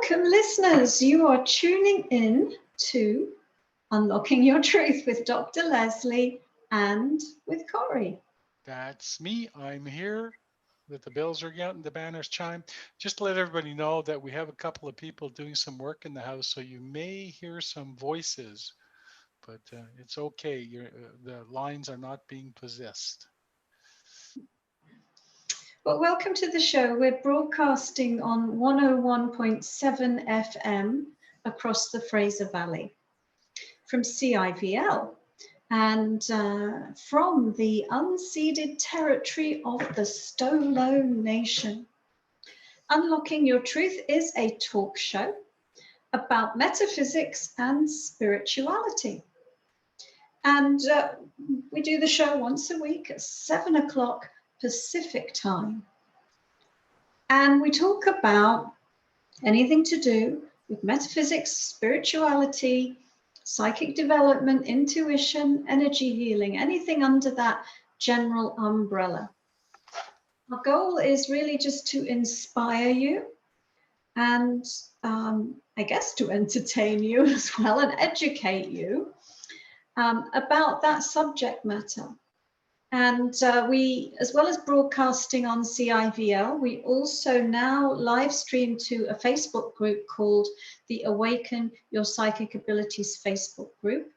Welcome, listeners. You are tuning in to Unlocking Your Truth with Dr. Leslie and with Corey. That's me. I'm here. That the bells are out and the banners chime. Just to let everybody know that we have a couple of people doing some work in the house, so you may hear some voices, but it's okay. The lines are not being possessed. Well, welcome to the show. We're broadcasting on 101.7 FM across the Fraser Valley from CIVL and from the unceded territory of the Stolo Nation. Unlocking Your Truth is a talk show about metaphysics and spirituality. And we do the show once a week at 7 o'clock Pacific time. And we talk about anything to do with metaphysics, spirituality, psychic development, intuition, energy healing, anything under that general umbrella. Our goal is really just to inspire you and I guess to entertain you as well and educate you about that subject matter. And we, as well as broadcasting on CIVL, we also now live stream to a Facebook group called the Awaken Your Psychic Abilities Facebook group,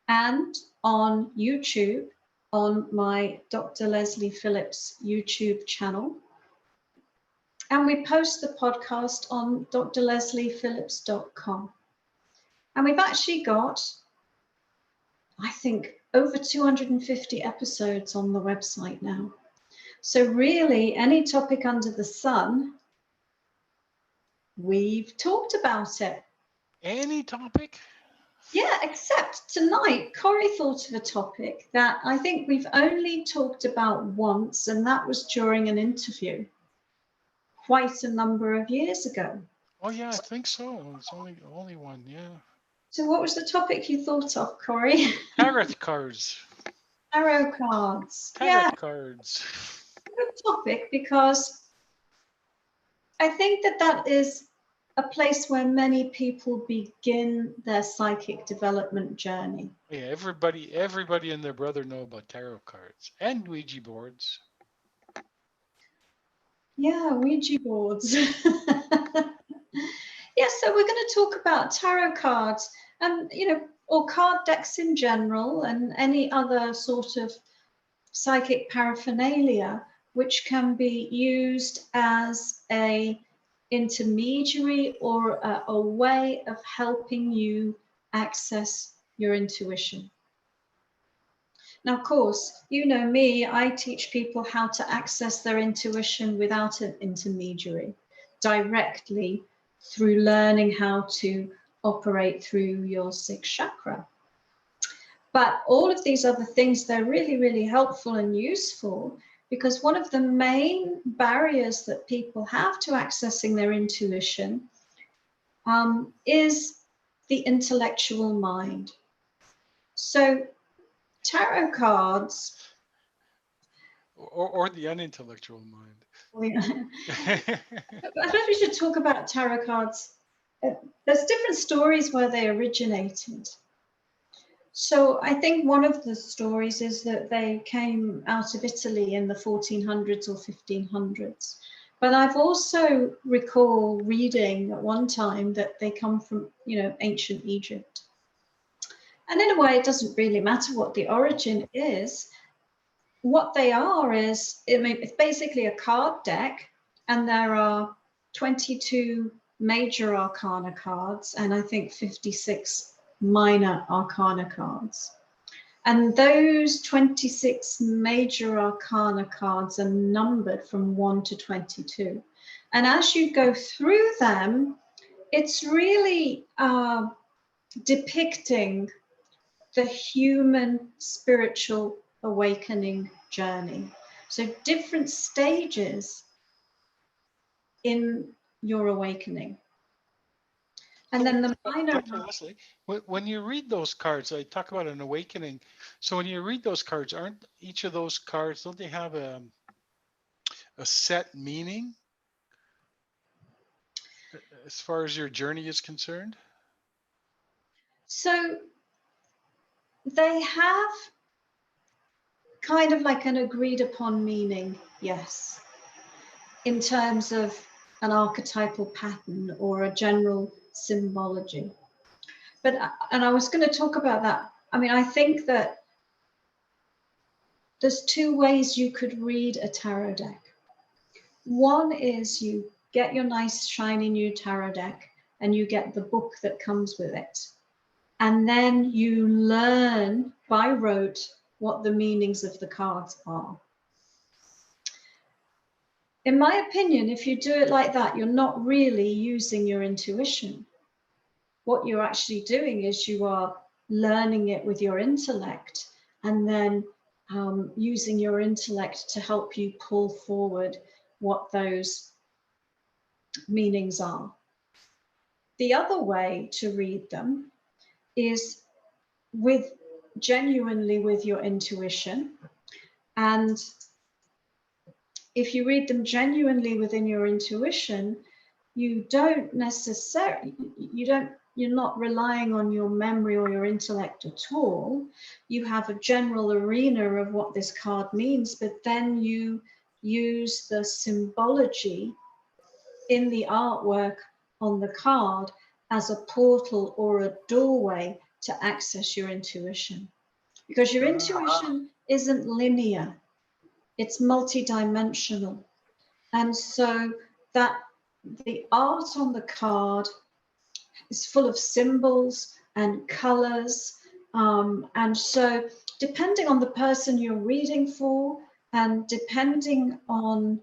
and on YouTube on my Dr. Leslie Phillips YouTube channel. And we post the podcast on drlesliephillips.com. And we've actually got, I think, over 250 episodes on the website now. So really, any topic under the sun, we've talked about it. Any topic? Yeah, except tonight, Corey thought of a topic that I think we've only talked about once, and that was during an interview quite a number of years ago. Oh yeah, I think so. It's only one, yeah. So what was the topic you thought of, Corey? Tarot cards. Tarot cards. Tarot cards. Good topic, because I think that is a place where many people begin their psychic development journey. Yeah, everybody and their brother know about tarot cards and Ouija boards. Yeah, Ouija boards. Yes, so we're going to talk about tarot cards and, or card decks in general and any other sort of psychic paraphernalia which can be used as a intermediary or a way of helping you access your intuition. Now, of course, you know me, I teach people how to access their intuition without an intermediary, directly through learning how to operate through your sixth chakra. But all of these other things, they're really, really helpful and useful, because one of the main barriers that people have to accessing their intuition is the intellectual mind. So tarot cards... Or the unintellectual mind. I suppose we should talk about tarot cards. There's different stories where they originated. So I think one of the stories is that they came out of Italy in the 1400s or 1500s. But I've also recall reading at one time that they come from, ancient Egypt. And in a way, it doesn't really matter what the origin is. What they are is, it's basically a card deck, and there are 22 major arcana cards, and I think 56 minor arcana cards. And those 26 major arcana cards are numbered from 1 to 22. And as you go through them, it's really depicting the human spiritual awakening journey. So different stages in your awakening. And then the minor... Dr. Leslie, when you read those cards, I talk about an awakening. So when you read those cards, aren't each of those cards, don't they have a set meaning? As far as your journey is concerned? So they have kind of like an agreed upon meaning, yes, in terms of an archetypal pattern or a general symbology. But, and I was going to talk about that. I mean, I think that there's two ways you could read a tarot deck. One is you get your nice shiny new tarot deck and you get the book that comes with it. And then you learn by rote what the meanings of the cards are. In my opinion, if you do it like that, you're not really using your intuition. What you're actually doing is you are learning it with your intellect and then using your intellect to help you pull forward what those meanings are. The other way to read them is genuinely with your intuition. And if you read them genuinely within your intuition, you don't necessarily, you're not relying on your memory or your intellect at all. You have a general arena of what this card means, but then you use the symbology in the artwork on the card as a portal or a doorway to access your intuition. Because your intuition isn't linear, it's multidimensional. And so that the art on the card is full of symbols and colors. And so depending on the person you're reading for and depending on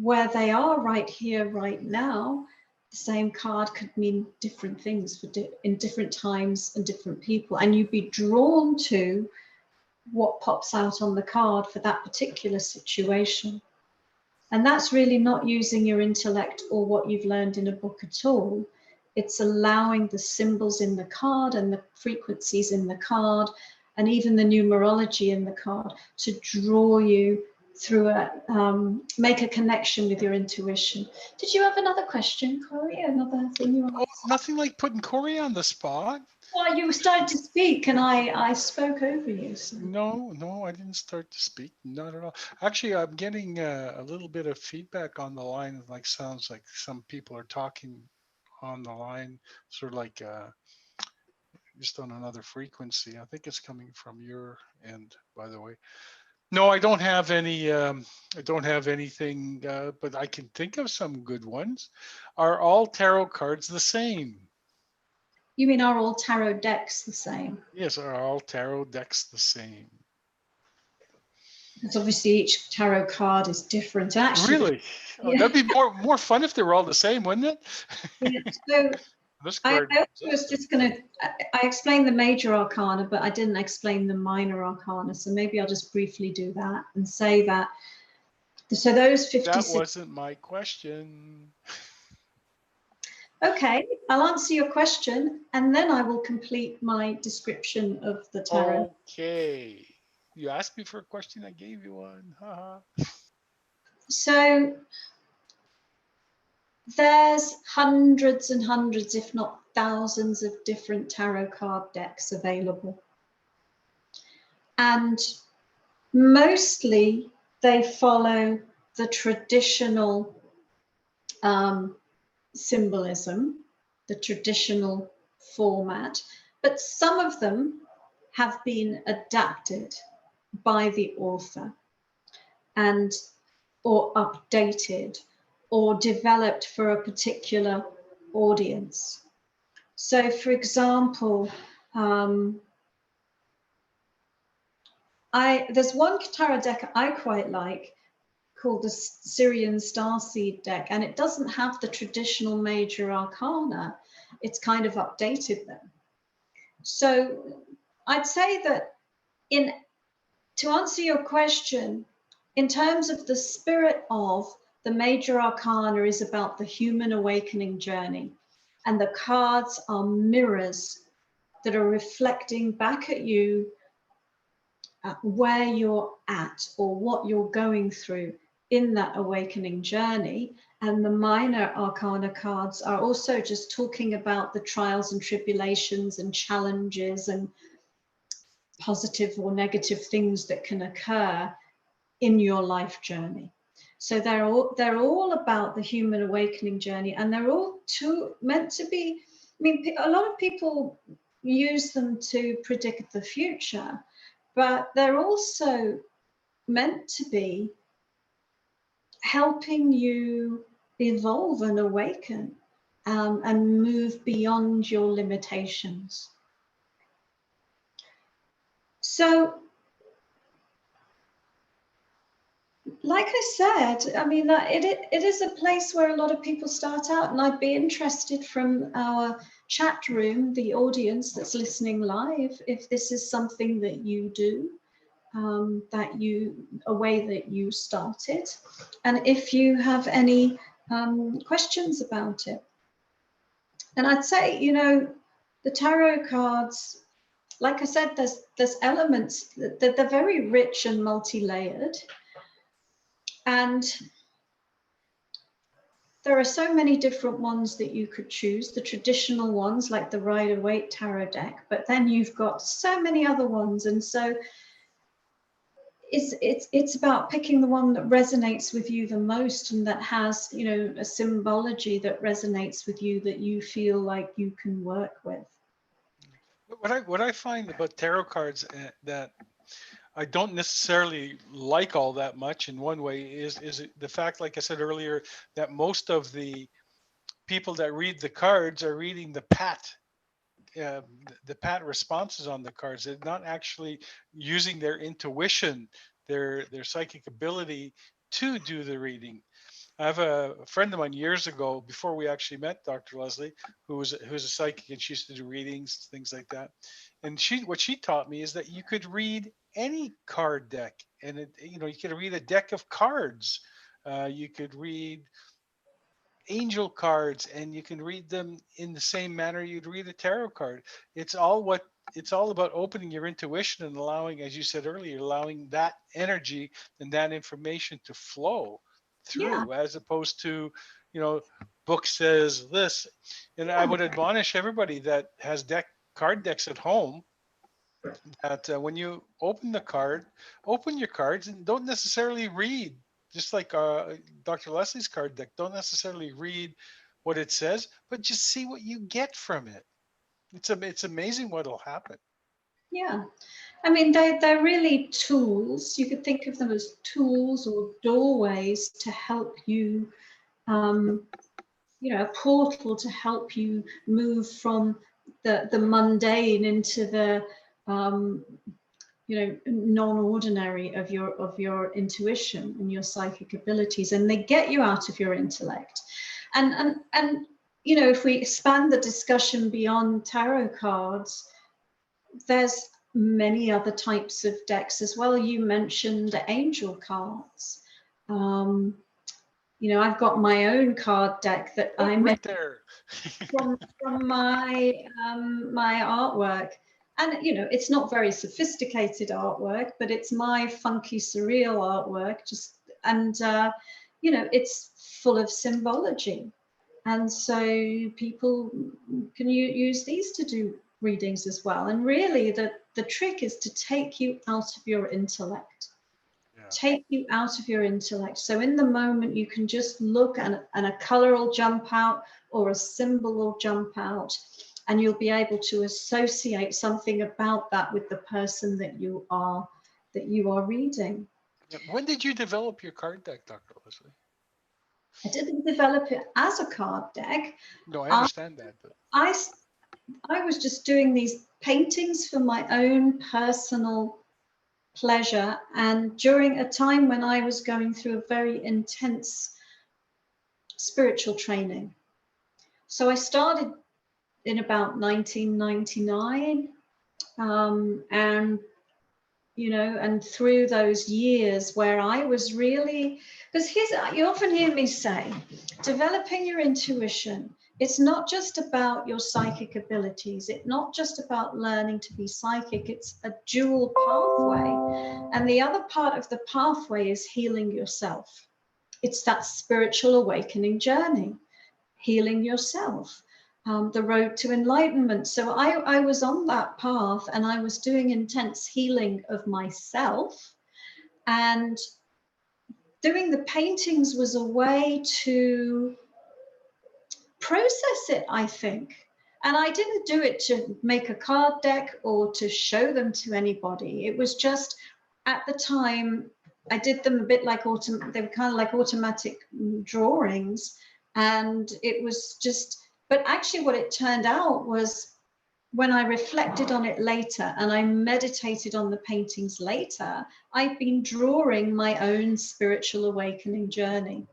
where they are right here, right now, the same card could mean different things for in different times and different people. And you'd be drawn to what pops out on the card for that particular situation. And that's really not using your intellect or what you've learned in a book at all. It's allowing the symbols in the card and the frequencies in the card and even the numerology in the card to draw you through make a connection with your intuition. Did you have another question, Corey? Another thing you want to say? Nothing like putting Corey on the spot. Well, you started to speak and I spoke over you. So. No, I didn't start to speak. Not at all. Actually, I'm getting a little bit of feedback on the line. Like sounds like some people are talking on the line, sort of like just on another frequency. I think it's coming from your end, by the way. No, I don't have any. I don't have anything, but I can think of some good ones. Are all tarot cards the same? You mean are all tarot decks the same? Yes, are all tarot decks the same? Because obviously each tarot card is different. Actually, really? Yeah. Oh, that'd be more fun if they were all the same, wouldn't it? Yeah, so this I card. was just going to, I explained the major arcana, but I didn't explain the minor arcana. So maybe I'll just briefly do that and say that. So those 56. That wasn't my question. Okay, I'll answer your question and then I will complete my description of the tarot. Okay. You asked me for a question, I gave you one. So there's hundreds and hundreds, if not thousands, of different tarot card decks available. And mostly they follow the traditional symbolism, the traditional format, but some of them have been adapted by the author and or updated or developed for a particular audience. So for example, there's one tarot deck I quite like called the Syrian Starseed deck, and it doesn't have the traditional major arcana. It's kind of updated them. So I'd say that to answer your question, in terms of the spirit of the major arcana is about the human awakening journey, and the cards are mirrors that are reflecting back at you where you're at or what you're going through in that awakening journey. And the minor arcana cards are also just talking about the trials and tribulations and challenges and positive or negative things that can occur in your life journey. So they're all about the human awakening journey, and they're all meant to be, I mean, a lot of people use them to predict the future, but they're also meant to be helping you evolve and awaken, and move beyond your limitations. So, like I said, I mean, it is a place where a lot of people start out, and I'd be interested from our chat room, the audience that's listening live, if this is something that you do, a way that you started, and if you have any questions about it. And I'd say, you know, the tarot cards, like I said, there's elements that they're very rich and multi-layered. And there are so many different ones that you could choose, the traditional ones like the Rider-Waite tarot deck, but then you've got so many other ones. And so it's about picking the one that resonates with you the most, and that has, you know, a symbology that resonates with you, that you feel like you can work with. What I find about tarot cards that I don't necessarily like all that much in one way is the fact, like I said earlier, that most of the people that read the cards are reading the pat responses on the cards. They're not actually using their intuition, their psychic ability to do the reading. I have a friend of mine years ago, before we actually met, Dr. Leslie, who's a psychic, and she used to do readings, things like that. And what she taught me is that you could read any card deck, and you could read a deck of cards. You could read angel cards, and you can read them in the same manner you'd read a tarot card. It's all about opening your intuition and allowing, as you said earlier, allowing that energy and that information to flow through, as opposed to, book says this. And I would admonish everybody that has card decks at home that when you open your cards, and don't necessarily read, just like Dr. Leslie's card deck, don't necessarily read what it says, but just see what you get from it. It's amazing what'll happen. Yeah. I mean, they're really tools. You could think of them as tools or doorways to help you, a portal to help you move from the mundane into the, non-ordinary of your intuition and your psychic abilities, and they get you out of your intellect. And if we expand the discussion beyond tarot cards, there's many other types of decks as well. You mentioned angel cards. I've got my own card deck that I made there from my my artwork, and it's not very sophisticated artwork, but it's my funky surreal artwork. It's full of symbology, and so people can use these to do readings as well. And really the trick is to take you out of your intellect. Take you out of your intellect. So in the moment you can just look, and a color will jump out or a symbol will jump out, and you'll be able to associate something about that with the person that you are reading. When did you develop your card deck, Dr. Leslie? I didn't develop it as a card deck. No, I understand that. But I was just doing these paintings for my own personal pleasure, and during a time when I was going through a very intense spiritual training. So I started in about 1999, and through those years where I was really, because you often hear me say, developing your intuition, it's not just about your psychic abilities. It's not just about learning to be psychic. It's a dual pathway. And the other part of the pathway is healing yourself. it's that spiritual awakening journey, healing yourself, the road to enlightenment. So I was on that path, and I was doing intense healing of myself, and doing the paintings was a way to process it, I think. And I didn't do it to make a card deck or to show them to anybody. It was just, at the time, I did them a bit like they were kind of like automatic drawings. And it was just, but actually what it turned out was, when I reflected on it later and I meditated on the paintings later, I've been drawing my own spiritual awakening journey.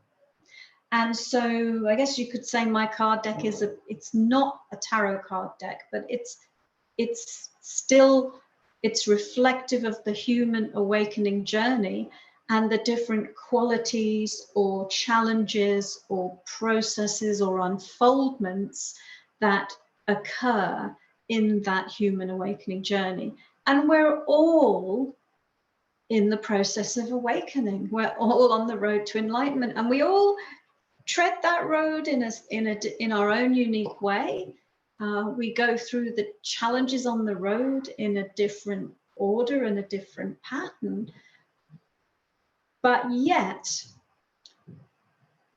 And so I guess you could say my card deck is it's not a tarot card deck, but it's still, it's reflective of the human awakening journey and the different qualities or challenges or processes or unfoldments that occur in that human awakening journey. And we're all in the process of awakening. We're all on the road to enlightenment, and we all tread that road in our own unique way. We go through the challenges on the road in a different order and a different pattern. But yet,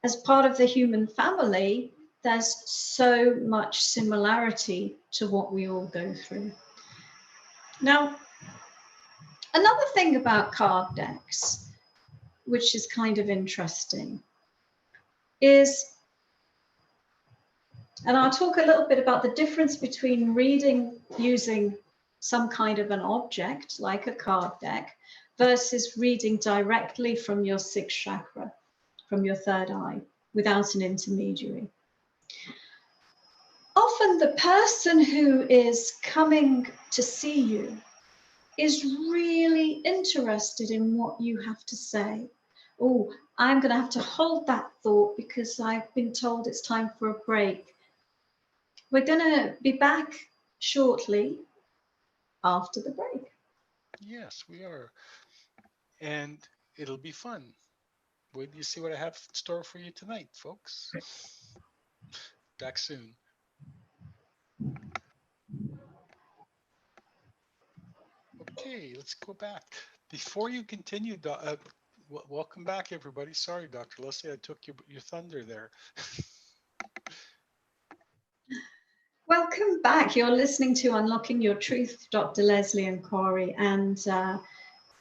as part of the human family, there's so much similarity to what we all go through. Now, another thing about card decks, which is kind of interesting, is, and I'll talk a little bit about the difference between reading using some kind of an object, like a card deck, versus reading directly from your sixth chakra, from your third eye, without an intermediary. Often the person who is coming to see you is really interested in what you have to say. Oh, I'm going to have to hold that thought because I've been told it's time for a break. We're going to be back shortly after the break. Yes, we are. And it'll be fun. Wait till you see what I have in store for you tonight, folks. Back soon. Okay, let's go back. Before you continue, welcome back, everybody. Sorry, Dr. Leslie, I took your thunder there. Welcome back. You're listening to Unlocking Your Truth, Dr. Leslie and Corey, and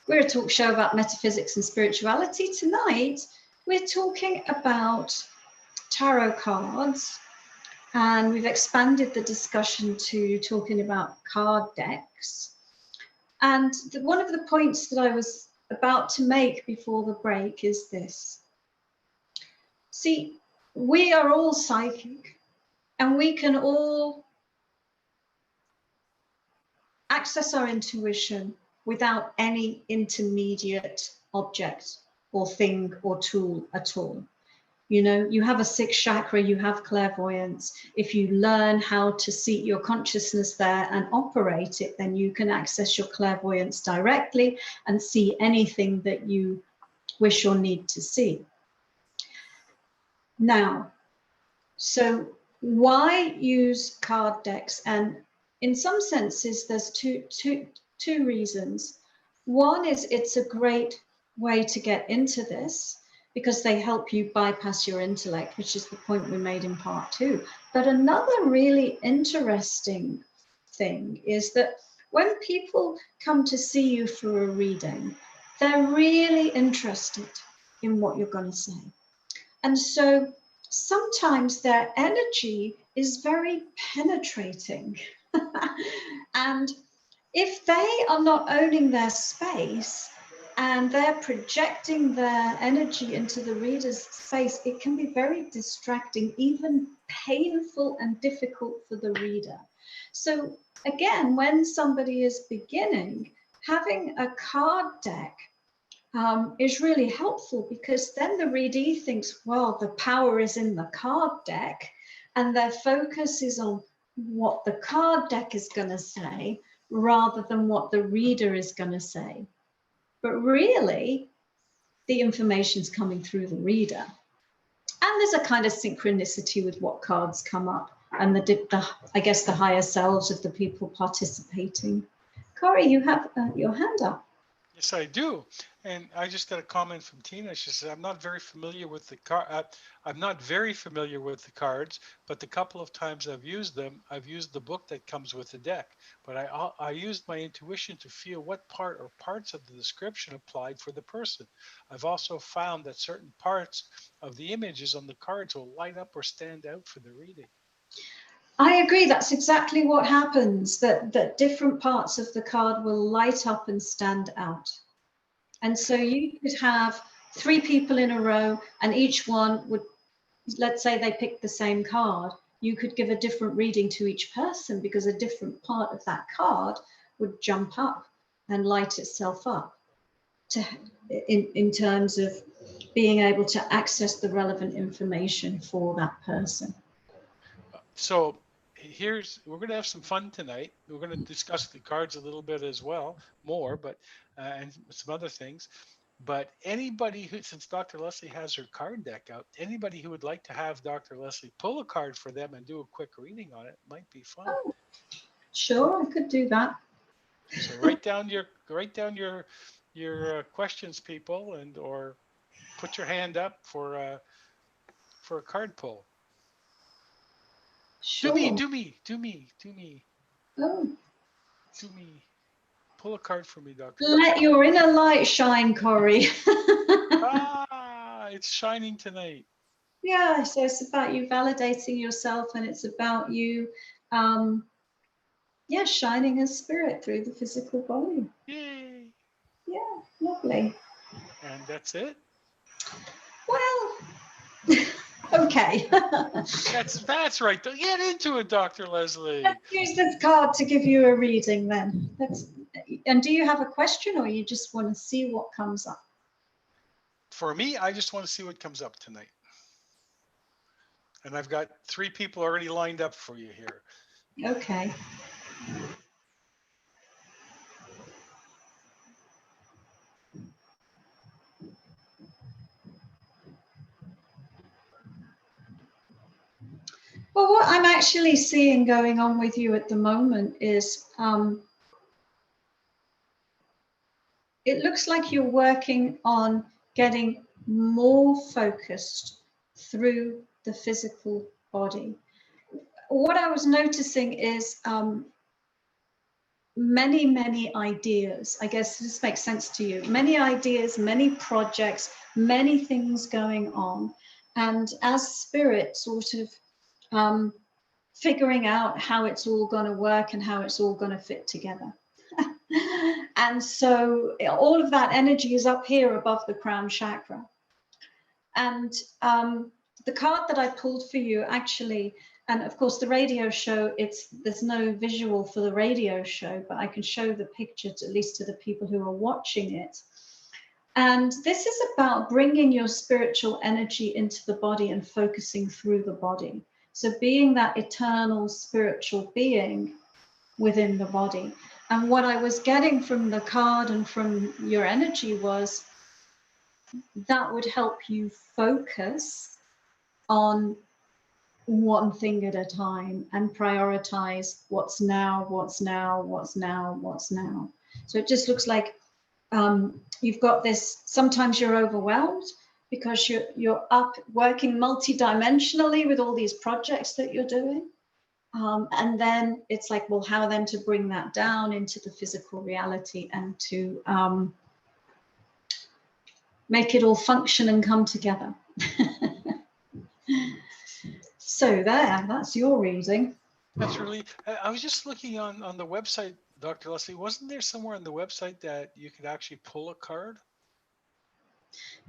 we're a talk show about metaphysics and spirituality. Tonight, we're talking about tarot cards, and we've expanded the discussion to talking about card decks. And one of the points that I was about to make before the break is this. See, we are all psychic, and we can all access our intuition without any intermediate object or thing or tool at all. You know, you have a sixth chakra, you have clairvoyance. If you learn how to seat your consciousness there and operate it, then you can access your clairvoyance directly and see anything that you wish or need to see. Now, so why use card decks? And in some senses, there's two reasons. One is it's a great way to get into this, because they help you bypass your intellect, which is the point we made in part 2. But another really interesting thing is that when people come to see you for a reading, they're really interested in what you're going to say. And so sometimes their energy is very penetrating. And if they are not owning their space, and they're projecting their energy into the reader's face, it can be very distracting, even painful and difficult for the reader. So again, when somebody is beginning, having a card deck is really helpful, because then the reader thinks, well, the power is in the card deck, and their focus is on what the card deck is going to say rather than what the reader is going to say. But really, the information's coming through the reader. And there's a kind of synchronicity with what cards come up and I guess the higher selves of the people participating. Corey, you have your hand up. Yes, I do. And I just got a comment from Tina. She says, I'm not very familiar with the I'm not very familiar with the cards, but the couple of times I've used them, I've used the book that comes with the deck. But I used my intuition to feel what part or parts of the description applied for the person. I've also found that certain parts of the images on the cards will light up or stand out for the reading. I agree. That's exactly what happens, that different parts of the card will light up and stand out. And so you could have 3 people in a row and each one would, let's say they picked the same card. You could give a different reading to each person because a different part of that card would jump up and light itself up in terms of being able to access the relevant information for that person. So we're going to have some fun tonight. We're going to discuss the cards a little bit as well, more, but and some other things. But anybody who, since Dr. Leslie has her card deck out, anybody who would like to have Dr. Leslie pull a card for them and do a quick reading on it might be fun. Oh, sure, I could do that. So write down your questions, people, and or put your hand up for a card pull. Sure. Do me. Oh. Do me. Pull a card for me, Doctor. Let your inner light shine, Corey. It's shining tonight. Yeah, so it's about you validating yourself, and it's about you, shining a spirit through the physical body. Yay! Yeah, lovely. And that's it? Well, okay. That's right. Get into it, Dr. Leslie. Let's use this card to give you a reading then. And do you have a question, or you just want to see what comes up? For me, I just want to see what comes up tonight. And I've got 3 people already lined up for you here. Okay. Well, what I'm actually seeing going on with you at the moment is it looks like you're working on getting more focused through the physical body. What I was noticing is many ideas. I guess this makes sense to you. Many ideas, many projects, many things going on. And as spirit sort of figuring out how it's all going to work and how it's all going to fit together. And so all of that energy is up here above the crown chakra. And the card that I pulled for you actually, and of course the radio show, there's no visual for the radio show, but I can show the picture at least to the people who are watching it. And this is about bringing your spiritual energy into the body and focusing through the body. So being that eternal spiritual being within the body. And what I was getting from the card and from your energy was that would help you focus on one thing at a time and prioritize what's now, what's now, what's now, what's now. So it just looks like you've got this, sometimes you're overwhelmed because you're up working multidimensionally with all these projects that you're doing. And then it's like, well, how then to bring that down into the physical reality and to make it all function and come together. So that's your reading. That's really, I was just looking on the website, Dr. Leslie, wasn't there somewhere on the website that you could actually pull a card?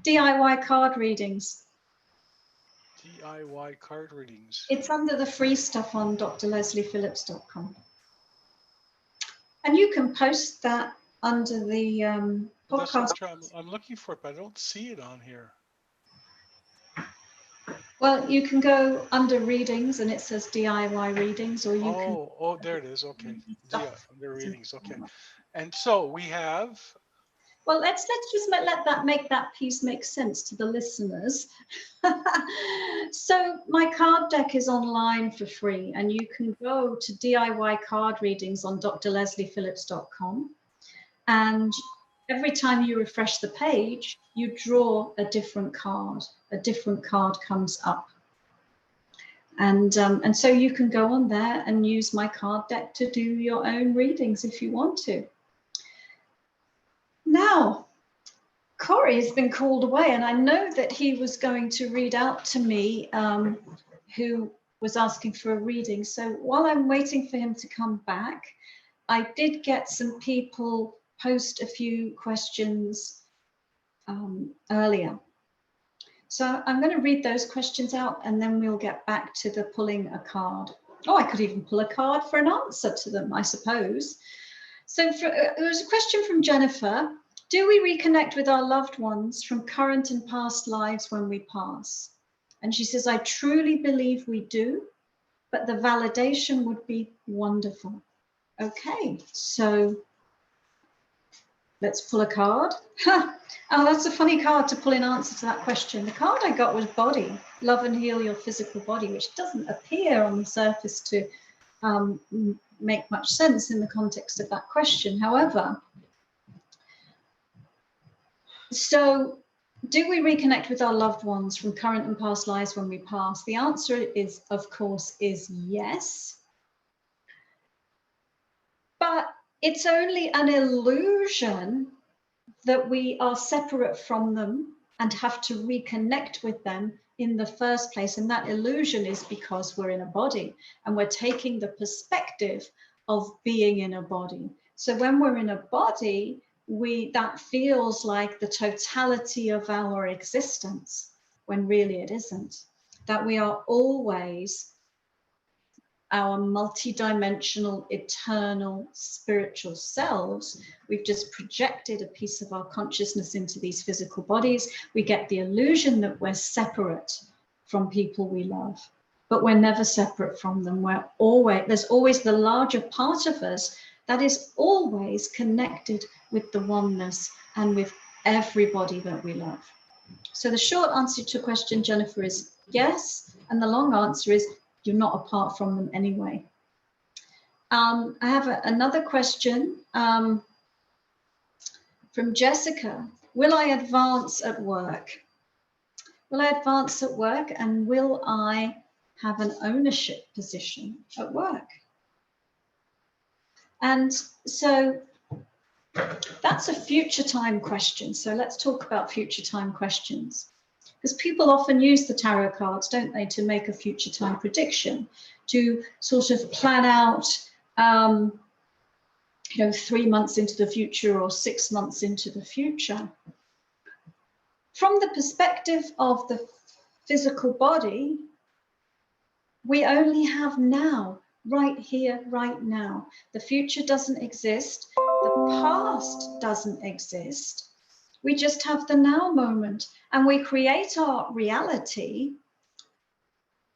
DIY card readings. DIY card readings. It's under the free stuff on drlesliephillips.com. And you can post that under the podcast. I'm looking for it, but I don't see it on here. Well, you can go under readings and it says DIY readings, or you can. Oh, there it is. Okay. Under readings. Okay. And so we have Well, let's just make that piece make sense to the listeners. So my card deck is online for free, and you can go to DIY card readings on drlesliephillips.com. And every time you refresh the page, you draw a different card. A different card comes up. And so you can go on there and use my card deck to do your own readings if you want to. Now, Corey has been called away, and I know that he was going to read out to me who was asking for a reading. So while I'm waiting for him to come back, I did get some people post a few questions earlier. So I'm going to read those questions out, and then we'll get back to the pulling a card. Oh, I could even pull a card for an answer to them, I suppose. So there was a question from Jennifer. Do we reconnect with our loved ones from current and past lives when we pass? And she says, I truly believe we do, but the validation would be wonderful. Okay, so let's pull a card. Oh, that's a funny card to pull in answer to that question. The card I got was body, love and heal your physical body, which doesn't appear on the surface to make much sense in the context of that question. However, so do we reconnect with our loved ones from current and past lives when we pass? The answer is, of course, is yes. But it's only an illusion that we are separate from them and have to reconnect with them in the first place. And that illusion is because we're in a body and we're taking the perspective of being in a body. So when we're in a body, that feels like the totality of our existence, when really it isn't. That we are always our multidimensional, eternal, spiritual selves. We've just projected a piece of our consciousness into these physical bodies. We get the illusion that we're separate from people we love, but we're never separate from them. There's always the larger part of us that is always connected with the oneness and with everybody that we love. So the short answer to your question, Jennifer, is yes. And the long answer is you're not apart from them anyway. I have another question from Jessica. Will I advance at work? Will I advance at work, and will I have an ownership position at work? And so that's a future time question. So let's talk about future time questions. Because people often use the tarot cards, don't they, to make a future time prediction, to sort of plan out, 3 months into the future or 6 months into the future. From the perspective of the physical body, we only have now, right here, right now. The future doesn't exist. The past doesn't exist. We just have the now moment, and we create our reality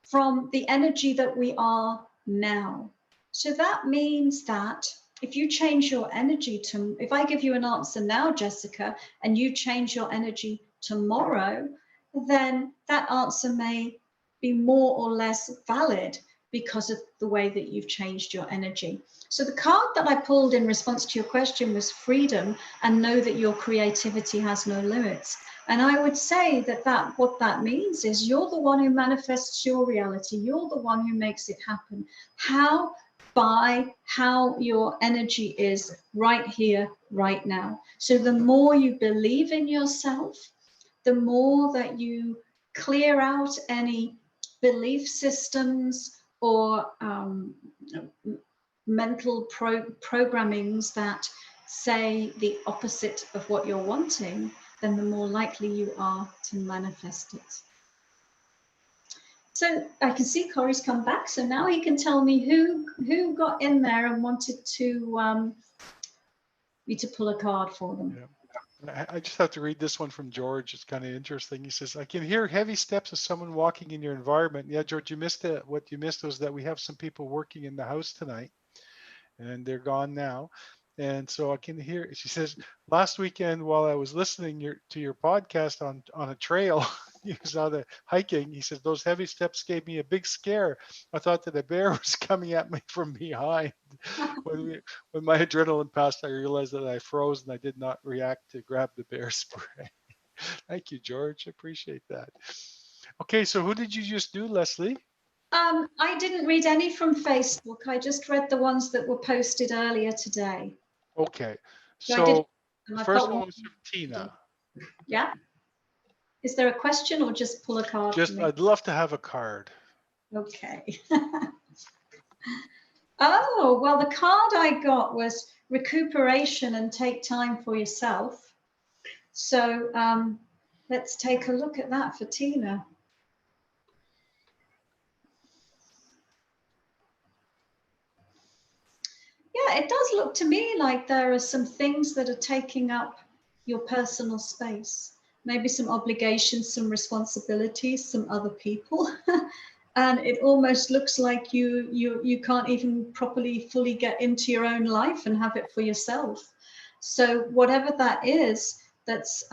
from the energy that we are now. So that means that if you change your energy if I give you an answer now, Jessica, and you change your energy tomorrow, then that answer may be more or less valid because of the way that you've changed your energy. So the card that I pulled in response to your question was freedom, and know that your creativity has no limits. And I would say that what that means is you're the one who manifests your reality. You're the one who makes it happen. How? By how your energy is right here, right now. So the more you believe in yourself, the more that you clear out any belief systems or mental programmings that say the opposite of what you're wanting, then the more likely you are to manifest it. So I can see Corey's come back. So now he can tell me who got in there and wanted to me to pull a card for them. Yeah. I just have to read this one from George. It's kind of interesting. He says, I can hear heavy steps of someone walking in your environment. Yeah, George, you missed it. What you missed was that we have some people working in the house tonight, and they're gone now. And so I can hear, she says, last weekend while I was listening to your podcast on a trail, he was out hiking. He says, those heavy steps gave me a big scare. I thought that a bear was coming at me from behind. When my adrenaline passed, I realized that I froze and I did not react to grab the bear spray. Thank you, George. I appreciate that. Okay, so who did you just do, Leslie? I didn't read any from Facebook. I just read the ones that were posted earlier today. Okay, So I did, so and the I've got first one one. was from Tina. Yeah. Is there a question or just pull a card for Just, me? I'd love to have a card. Okay. Oh, well, the card I got was recuperation and take time for yourself. So let's take a look at that for Tina. Yeah, it does look to me like there are some things that are taking up your personal space. Maybe some obligations, some responsibilities, some other people. And it almost looks like you can't even properly fully get into your own life and have it for yourself. So whatever that is, that's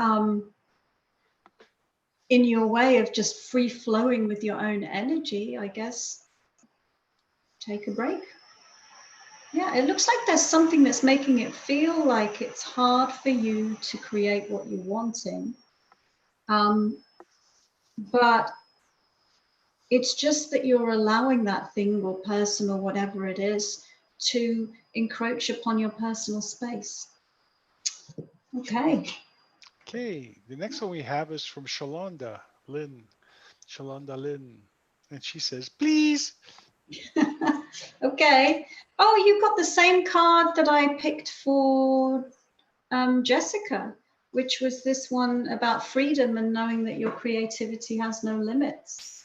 in your way of just free flowing with your own energy, I guess, take a break. Yeah, it looks like there's something that's making it feel like it's hard for you to create what you're wanting. But it's just that you're allowing that thing or person or whatever it is to encroach upon your personal space. Okay. Okay, the next one we have is from Shalonda Lynn. Shalonda Lynn. And she says, please. Okay. Oh, you got the same card that I picked for Jessica, which was this one about freedom and knowing that your creativity has no limits.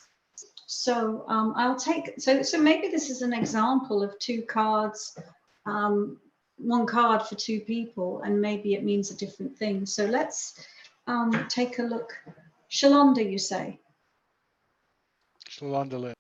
So I'll take, so maybe this is an example of two cards, one card for two people, and maybe it means a different thing. So let's take a look. Shalonda, you say? Shalonda Lynn.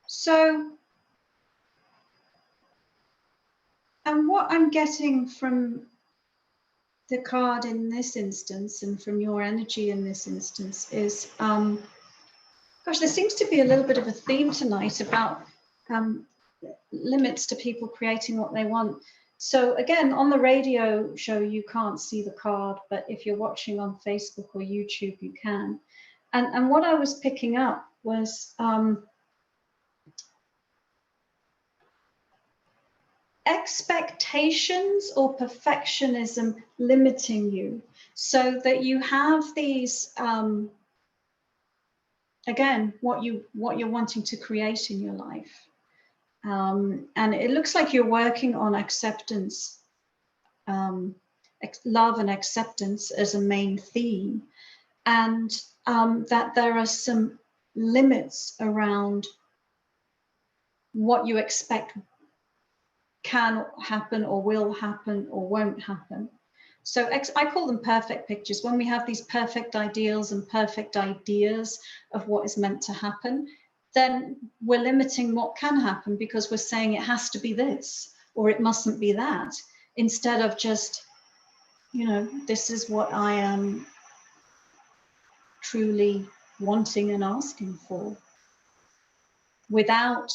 So, and what I'm getting from the card in this instance and from your energy in this instance is, gosh, there seems to be a little bit of a theme tonight about limits to people creating what they want. So again, on the radio show, you can't see the card, but if you're watching on Facebook or YouTube, you can. And what I was picking up was expectations or perfectionism limiting you, so that you have these again, what you're wanting to create in your life. And it looks like you're working on acceptance, love and acceptance as a main theme, and that there are some limits around what you expect can happen or will happen or won't happen. So I call them perfect pictures. When we have these perfect ideals and perfect ideas of what is meant to happen, then we're limiting what can happen because we're saying it has to be this or it mustn't be that, instead of just, you know, this is what I am truly wanting and asking for, without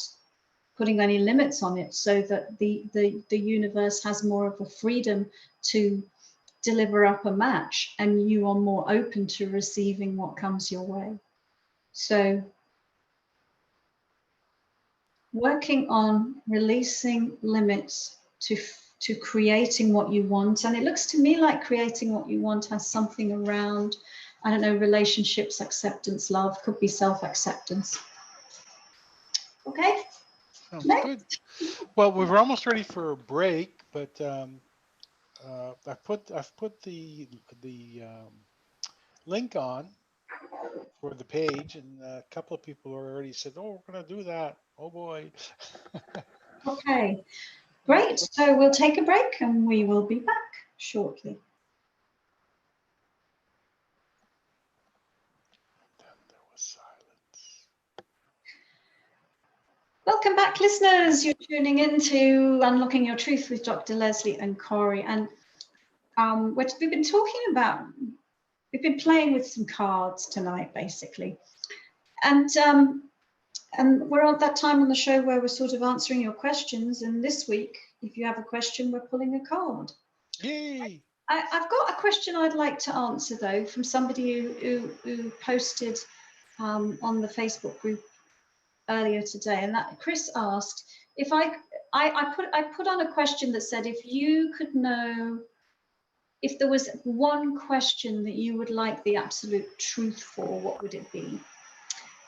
putting any limits on it, so that the universe has more of a freedom to deliver up a match and you are more open to receiving what comes your way. So working on releasing limits to creating what you want. And it looks to me like creating what you want has something around, I don't know, relationships, acceptance, love, could be self-acceptance. Okay. Sounds Next. good. Well, we were almost ready for a break, but I've put the link on for the page, and a couple of people already said, "Oh, we're going to do that." Oh boy. Okay, great. So we'll take a break and we will be back shortly. Then there was silence. Welcome back, listeners. You're tuning in to Unlocking Your Truth with Dr. Leslie and Corey. And what we've been talking about, we've been playing with some cards tonight, basically. And we're at that time on the show where we're sort of answering your questions. And this week, if you have a question, we're pulling a card. Yay! I've got a question I'd like to answer, though, from somebody who posted on the Facebook group earlier today, and that Chris asked if I put on a question that said, if you could know, if there was one question that you would like the absolute truth for, what would it be?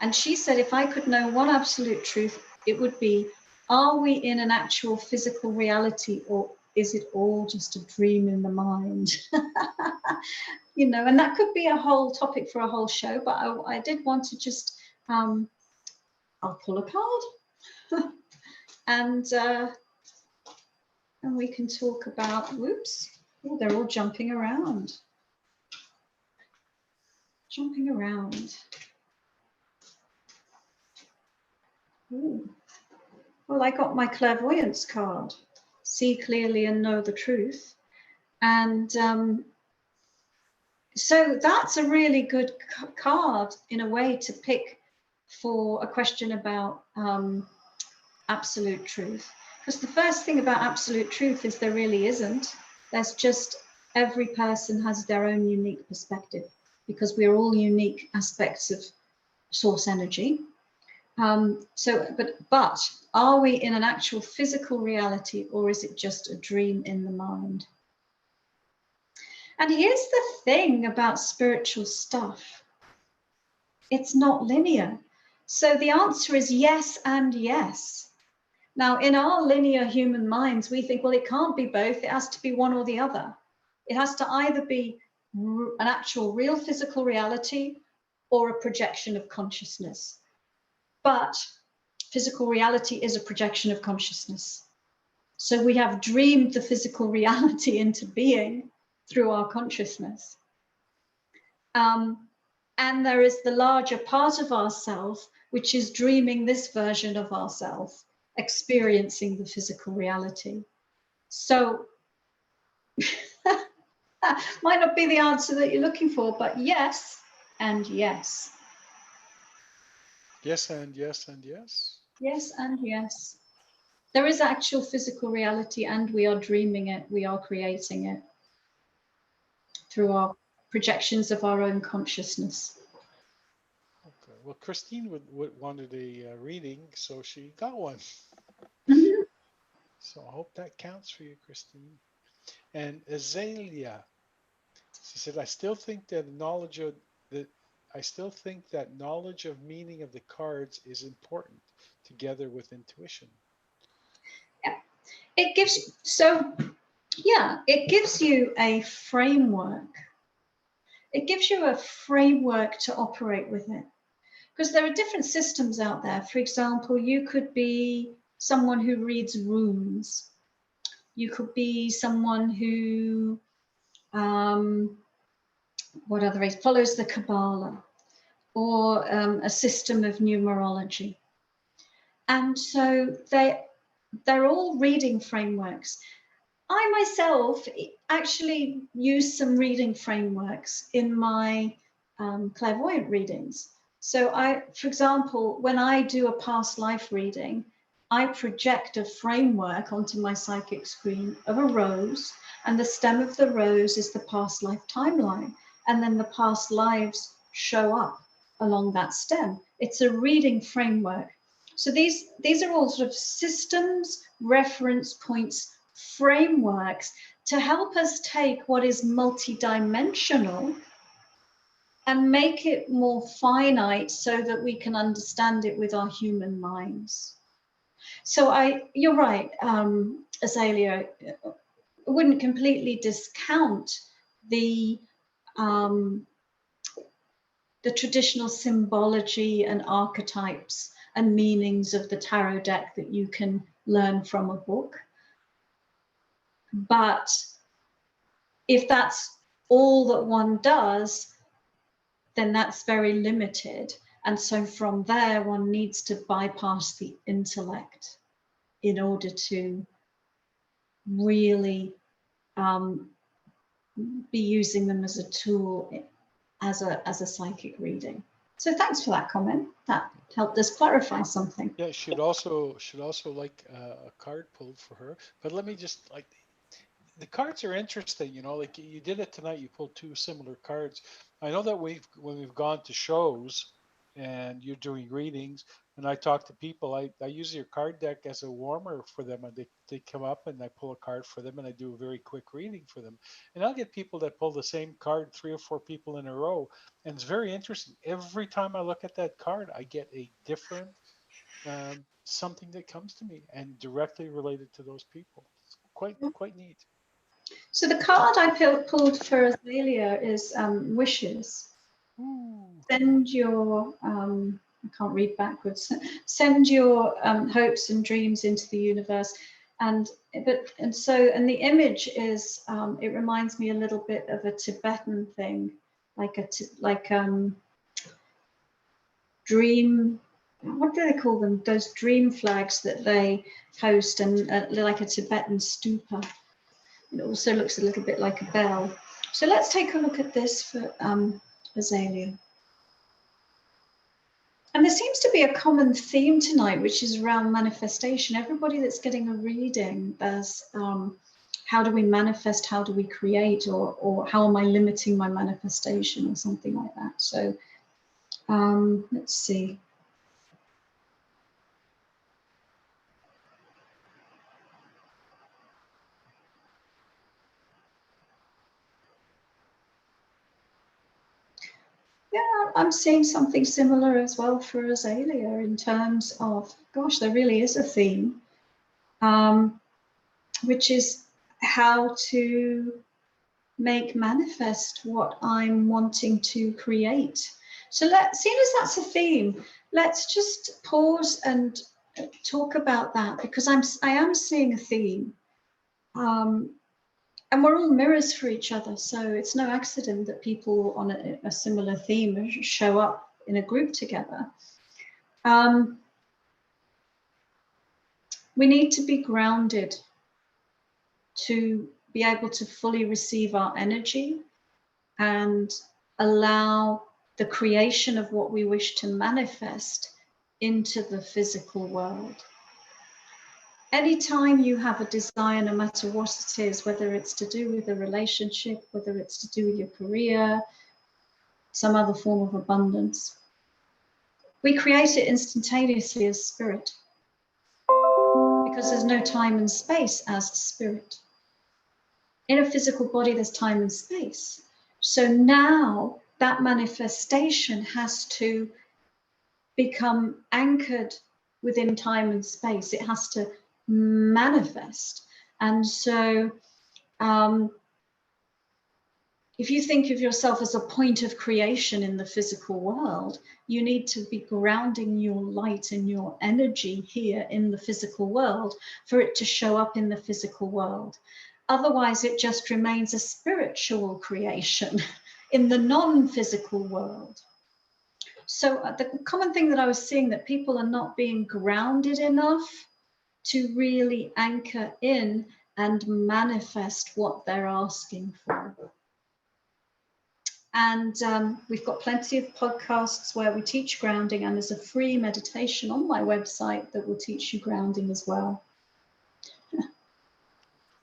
And she said, if I could know one absolute truth, it would be, are we in an actual physical reality, or is it all just a dream in the mind? You know, and that could be a whole topic for a whole show, but I did want to just, I'll pull a card and we can talk about, whoops, oh, they're all jumping around. Jumping around. Ooh. Well, I got my clairvoyance card, see clearly and know the truth. And so that's a really good card in a way to pick for a question about absolute truth. Because the first thing about absolute truth is there really isn't. There's just every person has their own unique perspective, because we're all unique aspects of source energy. But are we in an actual physical reality, or is it just a dream in the mind? And here's the thing about spiritual stuff. It's not linear. So the answer is yes and yes. Now, in our linear human minds, we think, well, it can't be both. It has to be one or the other. It has to either be an actual real physical reality or a projection of consciousness. But physical reality is a projection of consciousness. So we have dreamed the physical reality into being through our consciousness. And there is the larger part of ourself, which is dreaming this version of ourself, experiencing the physical reality. So might not be the answer that you're looking for, but yes and yes. Yes and yes and yes. Yes and yes. There is actual physical reality, and we are dreaming it. We are creating it through our projections of our own consciousness. Okay. Well, Christine wanted a reading, so she got one. Mm-hmm. So I hope that counts for you, Christine. And Azalea, she said, I still think that knowledge of meaning of the cards is important, together with intuition. Yeah, it gives you a framework. It gives you a framework to operate within, because there are different systems out there. For example, you could be someone who reads runes. You could be someone who follows the Kabbalah, or a system of numerology. And so they're all reading frameworks. I myself actually use some reading frameworks in my clairvoyant readings. So for example, when I do a past life reading, I project a framework onto my psychic screen of a rose, and the stem of the rose is the past life timeline. And then the past lives show up along that stem. It's a reading framework. So these are all sort of systems, reference points, frameworks to help us take what is multidimensional and make it more finite so that we can understand it with our human minds. So you're right, Azalea, I wouldn't completely discount the traditional symbology and archetypes and meanings of the tarot deck that you can learn from a book. But if that's all that one does, then that's very limited. And so from there, one needs to bypass the intellect in order to really be using them as a tool, as a psychic reading. So thanks for that comment. That helped us clarify something. Yeah, should also like a card pulled for her. But let me just like, the cards are interesting, you know, like you did it tonight, you pulled two similar cards. I know that when we've gone to shows and you're doing readings and I talk to people, I use your card deck as a warmer for them, and they come up and I pull a card for them and I do a very quick reading for them. And I'll get people that pull the same card, 3 or 4 people in a row. And it's very interesting. Every time I look at that card, I get a different something that comes to me and directly related to those people. It's quite neat. So the card I pulled for Azalea is wishes. Ooh. Send your, I can't read backwards, send your hopes and dreams into the universe. And the image is, it reminds me a little bit of a Tibetan thing, like dream, what do they call them? Those dream flags that they post, and like a Tibetan stupa. It also looks a little bit like a bell. So let's take a look at this for Azalea. And there seems to be a common theme tonight, which is around manifestation. Everybody that's getting a reading, there's how do we manifest, how do we create, or how am I limiting my manifestation, or something like that. So let's see. Yeah, I'm seeing something similar as well for Azalea in terms of, gosh, there really is a theme, which is how to make manifest what I'm wanting to create. So seeing as that's a theme, let's just pause and talk about that, because I am seeing a theme. And we're all mirrors for each other, so it's no accident that people on a similar theme show up in a group together. We need to be grounded to be able to fully receive our energy and allow the creation of what we wish to manifest into the physical world. Anytime you have a desire, no matter what it is, whether it's to do with a relationship, whether it's to do with your career, some other form of abundance, we create it instantaneously as spirit, because there's no time and space as spirit. In a physical body, there's time and space. So now that manifestation has to become anchored within time and space. It has to manifest. And so if you think of yourself as a point of creation in the physical world, you need to be grounding your light and your energy here in the physical world for it to show up in the physical world. Otherwise, it just remains a spiritual creation in the non-physical world. So the common thing that I was seeing, that people are not being grounded enough to really anchor in and manifest what they're asking for. And we've got plenty of podcasts where we teach grounding, and there's a free meditation on my website that will teach you grounding as well.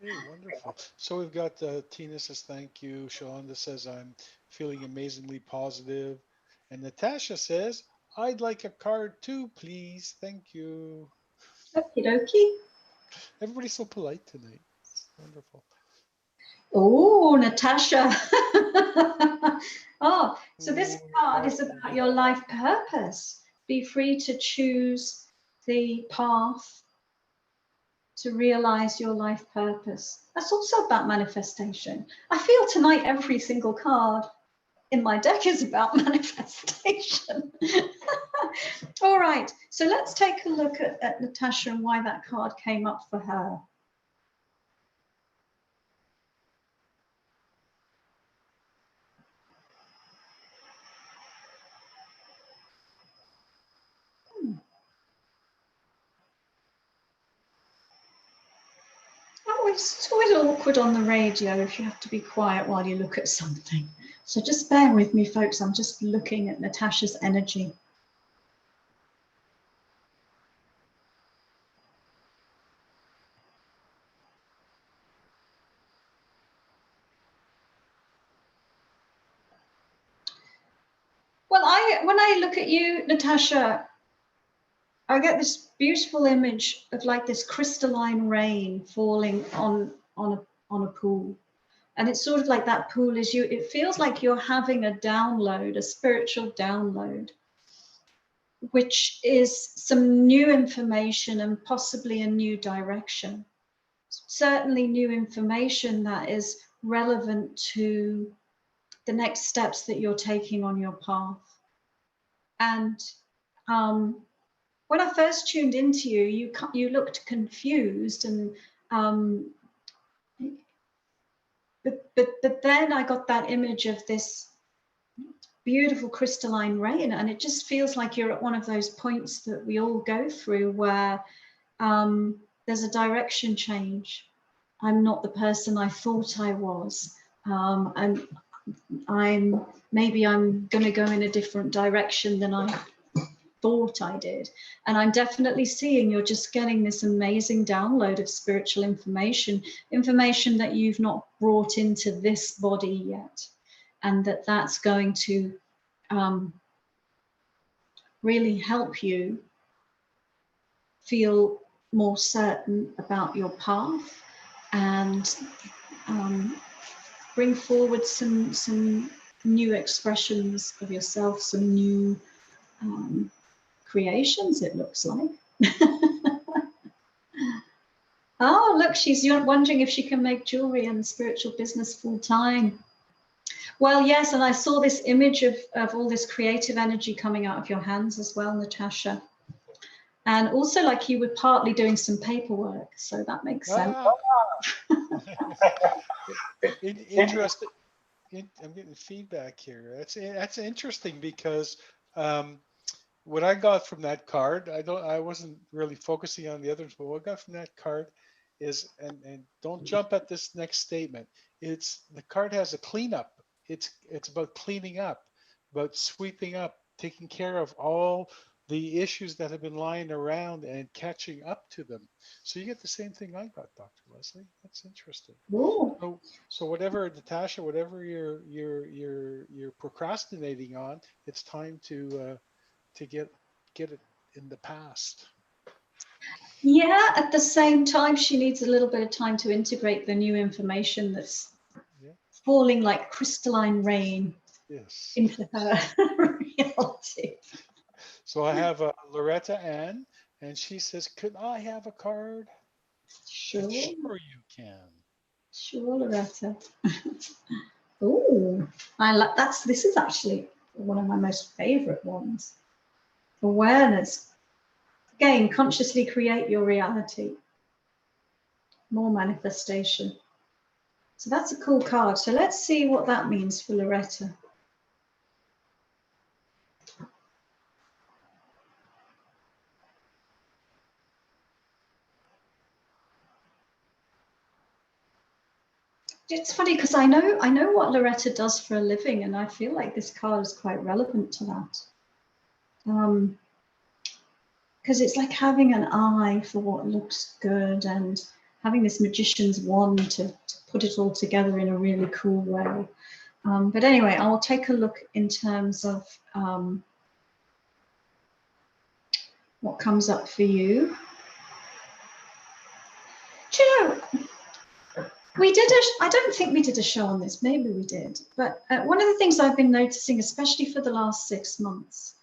Hey, wonderful. So we've got Tina says thank you. Shonda says I'm feeling amazingly positive. And Natasha says, I'd like a card too, please. Thank you. Okie dokie. Everybody's so polite tonight. It's wonderful. Oh, Natasha. Oh, so this card is about your life purpose. Be free to choose the path to realize your life purpose. That's also about manifestation. I feel tonight every single card in my deck is about manifestation. All All right, so let's take a look at Natasha and why that card came up for her. Oh, it's always awkward on the radio if you have to be quiet while you look at something. So just bear with me, folks. I'm just looking at Natasha's energy. Well, when I look at you, Natasha, I get this beautiful image of like this crystalline rain falling on a pool. And it's sort of like that pool is you, it feels like you're having a download, a spiritual download, which is some new information and possibly a new direction. Certainly new information that is relevant to the next steps that you're taking on your path. And when I first tuned into you, you looked confused, and but then I got that image of this beautiful crystalline rain, and it just feels like you're at one of those points that we all go through where there's a direction change. I'm not the person I thought I was, and maybe I'm going to go in a different direction than I thought I did. And I'm definitely seeing you're just getting this amazing download of spiritual information that you've not brought into this body yet, and that's going to really help you feel more certain about your path and bring forward some new expressions of yourself, some new creations, it looks like. Oh, look, she's wondering if she can make jewelry and spiritual business full time. Well, yes, and I saw this image of all this creative energy coming out of your hands as well, Natasha. And also like you were partly doing some paperwork, so that makes sense. Interesting. I'm getting feedback here. That's interesting because what I got from that card, I wasn't really focusing on the others, but what I got from that card is, and don't jump at this next statement. It's the card has a cleanup. It's about cleaning up, about sweeping up, taking care of all the issues that have been lying around and catching up to them. So you get the same thing I got, Dr. Leslie. That's interesting. So whatever, Natasha, whatever you're procrastinating on, it's time to get it in the past. Yeah, at the same time, she needs a little bit of time to integrate the new information that's falling like crystalline rain into her reality. So I have Loretta Ann, and she says, "Could I have a card?" Sure. Sure you can. Sure, Loretta. Oh, I like this is actually one of my most favorite ones. Awareness. Again, consciously create your reality. More manifestation. So that's a cool card. So let's see what that means for Loretta. It's funny because I know what Loretta does for a living, and I feel like this card is quite relevant to that. Because it's like having an eye for what looks good and having this magician's wand to put it all together in a really cool way. But anyway, I'll take a look in terms of what comes up for you. Do you know, I don't think we did a show on this, maybe we did, but one of the things I've been noticing, especially for the last 6 months,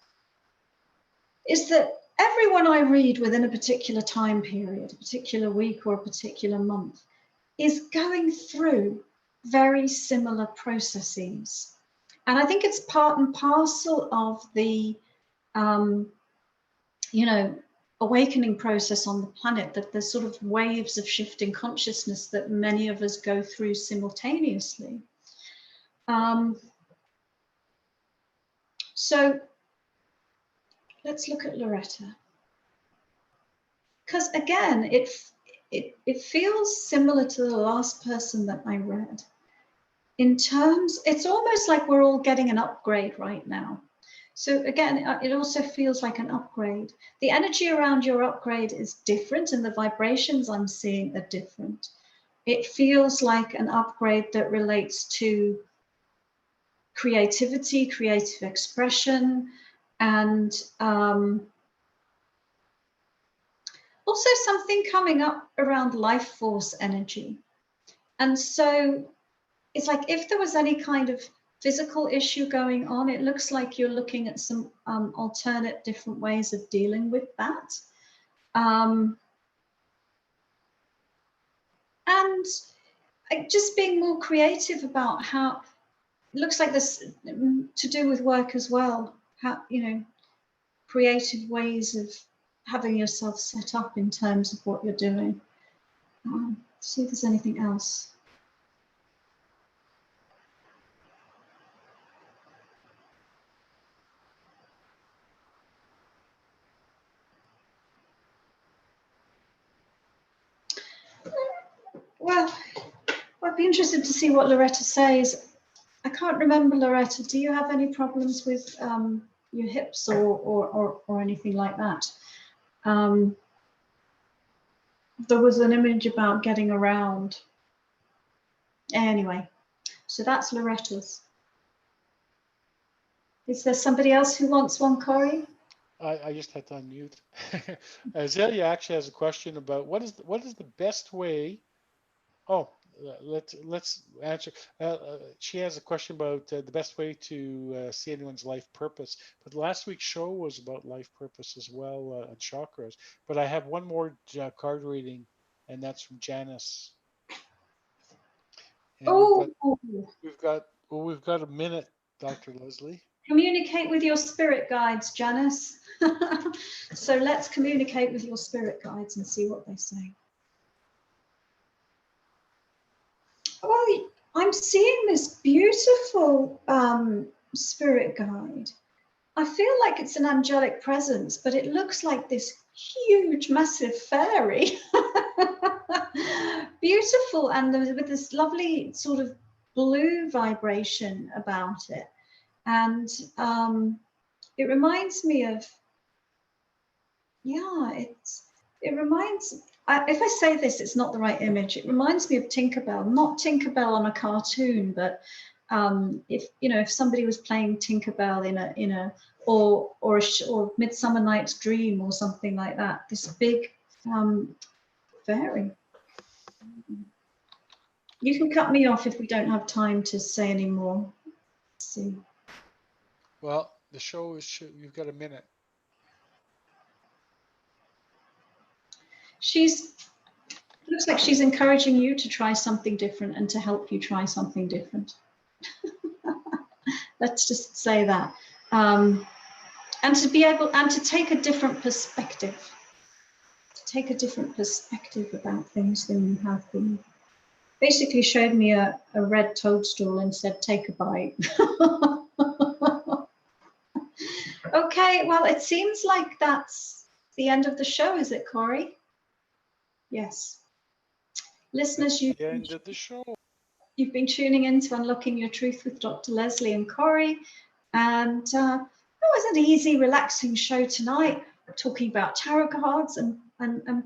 is that everyone I read within a particular time period, a particular week or a particular month, is going through very similar processes. And I think it's part and parcel of the you know, awakening process on the planet, that there's sort of waves of shifting consciousness that many of us go through simultaneously. So let's look at Loretta. Because again, it feels similar to the last person that I read. In terms, it's almost like we're all getting an upgrade right now. So again, it also feels like an upgrade. The energy around your upgrade is different, and the vibrations I'm seeing are different. It feels like an upgrade that relates to creativity, creative expression, and also something coming up around life force energy. And so it's like if there was any kind of physical issue going on, it looks like you're looking at some alternate different ways of dealing with that. And just being more creative about how, it looks like this to do with work as well, how, you know, creative ways of having yourself set up in terms of what you're doing. See if there's anything else. Well, I'd be interested to see what Loretta says. I can't remember, Loretta, do you have any problems with your hips or anything like that? There was an image about getting around. Anyway, so that's Loretta's. Is there somebody else who wants one, Corey? I just had to unmute. Azalea actually has a question about what is the best way. Oh, let's answer. She has a question about the best way to see anyone's life purpose. But last week's show was about life purpose as well, and chakras. But I have one more card reading, and that's from Janice. And we've got a minute, Dr. Leslie. Communicate with your spirit guides, Janice. So let's communicate with your spirit guides and see what they say. Well, I'm seeing this beautiful spirit guide. I feel like it's an angelic presence, but it looks like this huge, massive fairy. Beautiful, and with this lovely sort of blue vibration about it. And it reminds me of, yeah, it reminds, if I say this, it's not the right image. It reminds me of Tinkerbell, not Tinkerbell on a cartoon, but if somebody was playing Tinkerbell in a or Midsummer Night's Dream or something like that, this big fairy. You can cut me off if we don't have time to say any more. Let's see. Well, the show is, you've got a minute. Looks like she's encouraging you to try something different and to help you try something different. Let's just say that. And to be able, and to take a different perspective. To take a different perspective about things than you have been. Basically showed me a red toadstool and said, take a bite. Okay, well, it seems like that's the end of the show, is it, Corey? Yes. Listeners, the end of the show. You've been tuning in to Unlocking Your Truth with Dr. Leslie and Corey. And it was an easy, relaxing show tonight. We're talking about tarot cards and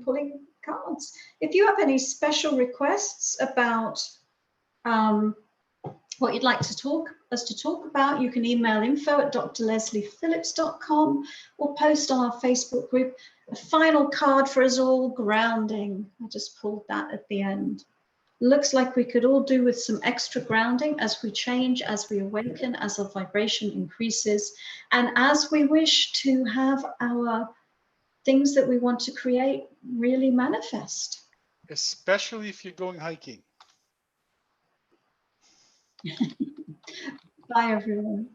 pulling cards. If you have any special requests about what you'd like us to talk about, you can email info@drlesliephillips.com or post on our Facebook group. A final card for us all, grounding. I just pulled that at the end. Looks like we could all do with some extra grounding as we change, as we awaken, as our vibration increases, and as we wish to have our things that we want to create really manifest. Especially if you're going hiking. Bye, everyone.